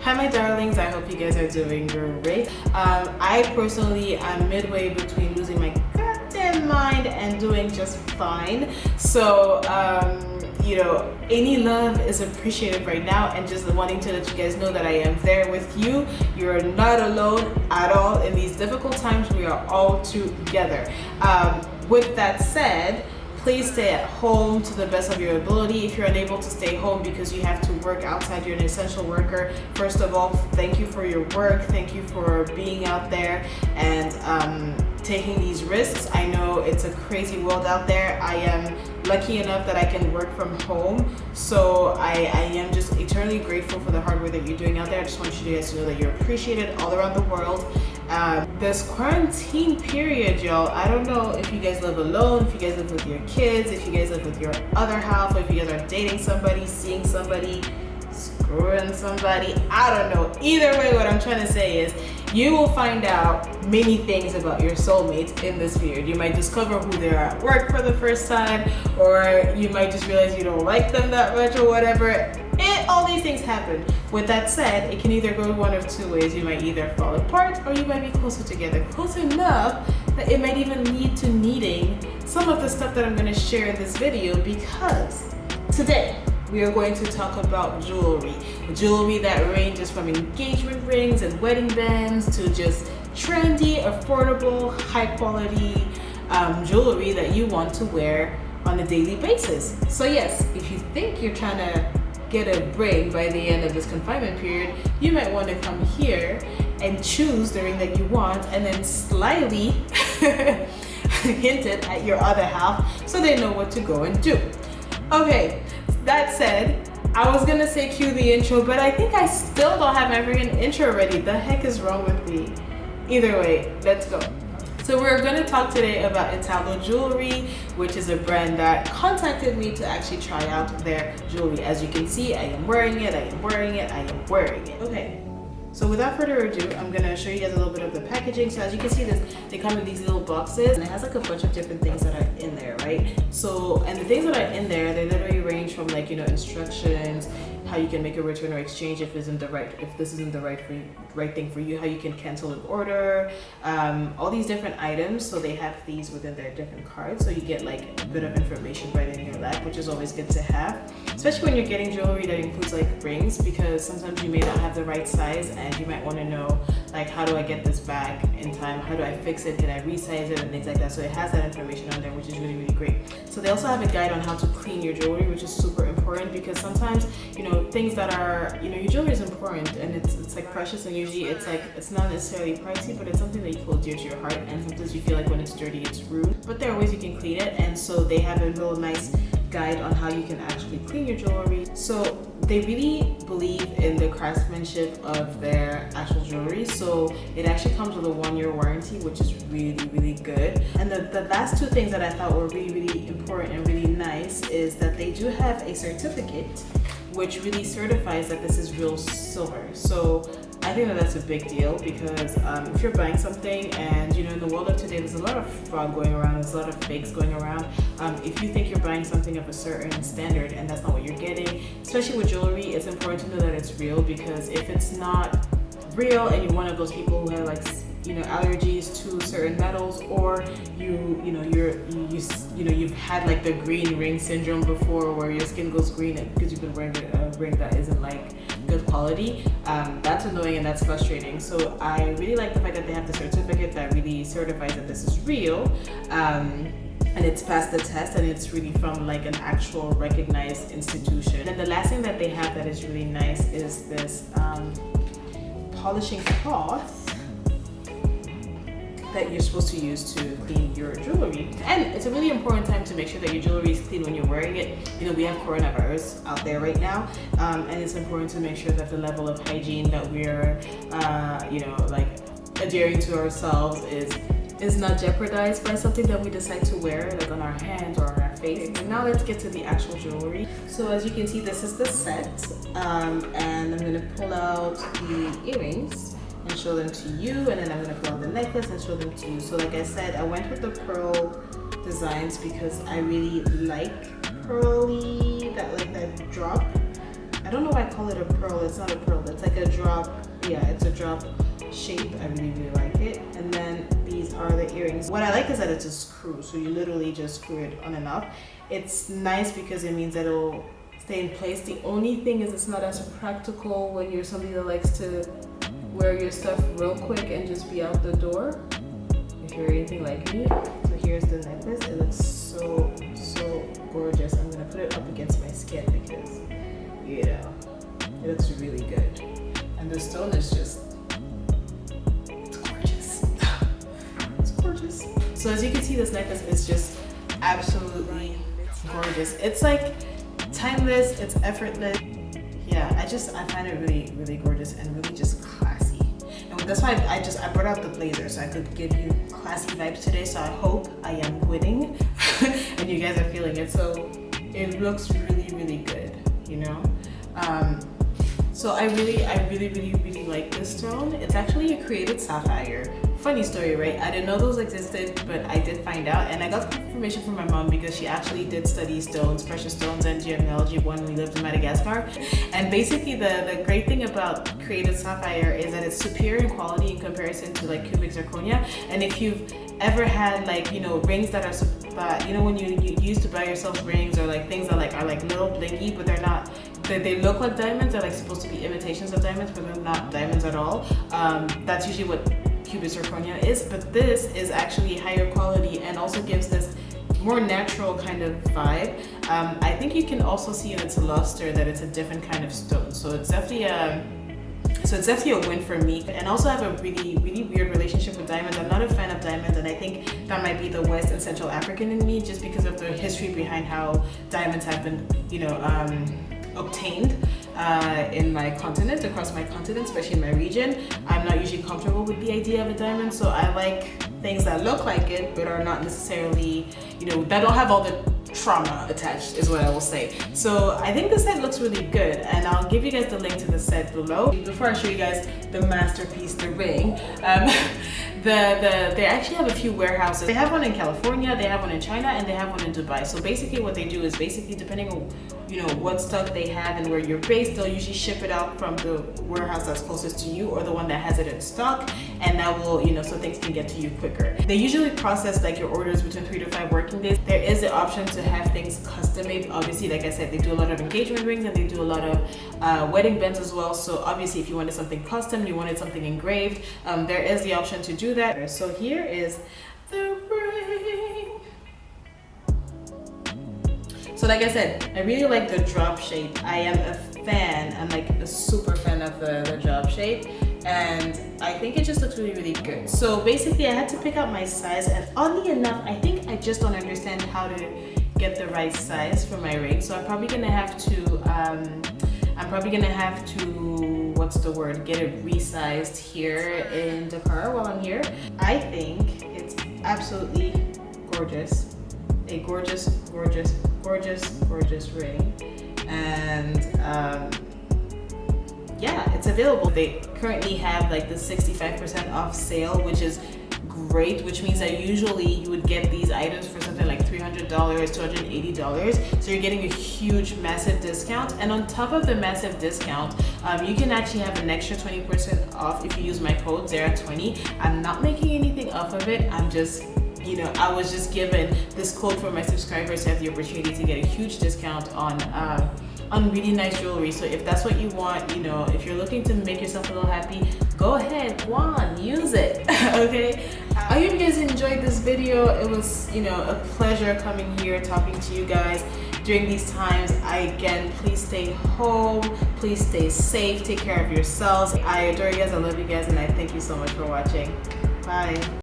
Hi my darlings, I hope you guys are doing great. I personally am midway between losing my goddamn mind and doing just fine. So, you know, any love is appreciated right now, and just wanting to let you guys know that I am there with you. You're not alone at all in these difficult times. We are all together. With that said, please stay at home to the best of your ability. If you're unable to stay home because you have to work outside, you're an essential worker. First of all, thank you for your work. Thank you for being out there and taking these risks. I know it's a crazy world out there. I am lucky enough that I can work from home. So I am just eternally grateful for the hard work that you're doing out there. I just want you guys to know that you're appreciated all around the world. This quarantine period, y'all, I don't know if you guys live alone, if you guys live with your kids, if you guys live with your other half, or if you guys are dating somebody, seeing somebody, screwing somebody, I don't know. Either way, what I'm trying to say is you will find out many things about your soulmate in this period. You might discover who they are at work for the first time, or you might just realize you don't like them that much or whatever. All these things happen. With that said, it can either go one of two ways. You might either fall apart or you might be closer together. Close enough that it might even lead to needing some of the stuff that I'm going to share in this video, because today we are going to talk about jewelry. Jewelry that ranges from engagement rings and wedding bands to just trendy, affordable, high quality jewelry that you want to wear on a daily basis. So yes, if you think you're trying to get a break by the end of this confinement period, you might want to come here and choose the ring that you want, and then slyly hint it at your other half so they know what to go and do. Okay, that said, I was gonna say cue the intro, but I think I still don't have my freaking intro ready. The heck is wrong with me? Either way, let's go. So we're going to talk today about Italo Jewelry, which is a brand that contacted me to actually try out their jewelry. As you can see, I am wearing it, I am wearing it, I am wearing it. Okay, so without further ado, I'm going to show you guys a little bit of the packaging. So as you can see, they come in these little boxes, and it has like a bunch of different things that are in there, right? So, and the things that are in there, they literally range from like, you know, instructions, how you can make a return or exchange if this isn't the right thing for you, how you can cancel an order, all these different items. So they have these within their different cards, so you get like a bit of information right in your lap, which is always good to have, especially when you're getting jewelry that includes like rings, because sometimes you may not have the right size and you might want to know like, how do I get this back in time, how do I fix it, can I resize it, and things like that. So it has that information on there, which is really great. So they also have a guide on how to clean your jewelry, which is super important, because sometimes, you know, things that are, you know, your jewelry is important and it's like precious, and usually it's like, it's not necessarily pricey, but it's something that you hold dear to your heart, and sometimes you feel like when it's dirty it's rude, but there are ways you can clean it. And so they have a little nice guide on how you can actually clean your jewelry. So they really believe in the craftsmanship of their actual jewelry, so it actually comes with a 1-year warranty, which is really good. And the last two things that I thought were really important and really nice is that they do have a certificate which really certifies that this is real silver. So I think that that's a big deal, because if you're buying something, and you know, in the world of today, there's a lot of fraud going around, there's a lot of fakes going around. If you think you're buying something of a certain standard and that's not what you're getting, especially with jewelry, it's important to know that it's real, because if it's not real and you're one of those people who have like, you know, allergies to certain metals, or you've had like the green ring syndrome before, where your skin goes green because you've been wearing a ring that isn't like good quality, that's annoying and that's frustrating. So I really like the fact that they have the certificate that really certifies that this is real, and it's passed the test, and it's really from like an actual recognized institution. And the last thing that they have that is really nice is this polishing cloth that you're supposed to use to clean your jewelry. And it's a really important time to make sure that your jewelry is clean when you're wearing it. You know, we have coronavirus out there right now, and it's important to make sure that the level of hygiene that we're, you know, like adhering to ourselves is not jeopardized by something that we decide to wear, like on our hands or on our face. And now let's get to the actual jewelry. So as you can see, this is the set, and I'm gonna pull out the earrings and show them to you, and then I'm gonna pull out the necklace and show them to you. So like I said, I went with the pearl designs because I really like pearly, that drop. I don't know why I call it a pearl. It's not a pearl. It's like a drop. Yeah, it's a drop shape. I really, really like it. And then these are the earrings. What I like is that it's a screw. So you literally just screw it on and off. It's nice because it means that it'll stay in place. The only thing is it's not as practical when you're somebody that likes to wear your stuff real quick and just be out the door. If you're anything like me. So here's the necklace. It looks so gorgeous. I'm gonna put it up against my skin because, you know, it looks really good. And the stone is just, it's gorgeous. It's gorgeous. So as you can see, this necklace is just absolutely gorgeous. It's like timeless, it's effortless. Yeah, I find it really, really gorgeous and really just classy. And that's why I brought out the blazer so I could give you classy vibes today. So I hope I am winning and you guys are feeling it. So it looks really, really good, you know? So I really like this stone. It's actually a created sapphire. Funny story, right? I didn't know those existed, but I did find out, and I got confirmation from my mom because she actually did study stones, precious stones, and genealogy when we lived in Madagascar. And basically, the great thing about created sapphire is that it's superior in quality in comparison to like cubic zirconia. And if you've ever had like, you know, rings that are, you know, when you used to buy yourself rings or like things that like are like little blingy, but they're not. They look like diamonds. They're like supposed to be imitations of diamonds, but they're not diamonds at all. That's usually what cubic zirconia is, but this is actually higher quality and also gives this more natural kind of vibe. I think you can also see in its luster that it's a different kind of stone. So it's definitely a win for me. And also I have a really weird relationship with diamonds. I'm not a fan of diamonds, and I think that might be the West and Central African in me, just because of the history behind how diamonds have been, you know, obtained in my continent, across my continent, especially in my region. I'm not usually comfortable with the idea of a diamond, so I like things that look like it but are not necessarily, you know, that don't have all the trauma attached, is what I will say. So I think the set looks really good, and I'll give you guys the link to the set below. Before I show you guys the masterpiece, the ring, they actually have a few warehouses. They have one in California, they have one in China, and they have one in Dubai. So basically what they do is basically depending on, you know, what stock they have and where you're based, they'll usually ship it out from the warehouse that's closest to you or the one that has it in stock, and that will, you know, so things can get to you quicker. They usually process like your orders between 3 to 5 working days. There is the option to have things custom made. Obviously, like I said, they do a lot of engagement rings and they do a lot of wedding bands as well. So obviously if you wanted something custom, you wanted something engraved, there is the option to do that. So here is the ring. So like I said, I really like the drop shape. I am a fan, I'm like a super fan of the drop shape, and I think it just looks really, really good. So basically I had to pick out my size, and oddly enough, I think I just don't understand how to get the right size for my ring. So I'm probably gonna have to, what's the word, get it resized here in Dakar while I'm here. I think it's absolutely gorgeous. A gorgeous ring, and yeah, it's available. They currently have like the 65% off sale, which is great, which means that usually you would get these items for something like $300, $280. So you're getting a huge, massive discount. And on top of the massive discount, you can actually have an extra 20% off if you use my code ZARA20. I'm not making anything off of it. I'm just, you know, I was just given this code for my subscribers to have the opportunity to get a huge discount on really nice jewelry. So if that's what you want, you know, if you're looking to make yourself a little happy, go ahead, go on, use it. Okay. I hope you guys enjoyed this video. It was, you know, a pleasure coming here talking to you guys during these times. Again, please stay home, please stay safe, take care of yourselves. I adore you guys, I love you guys, and I thank you so much for watching. Bye.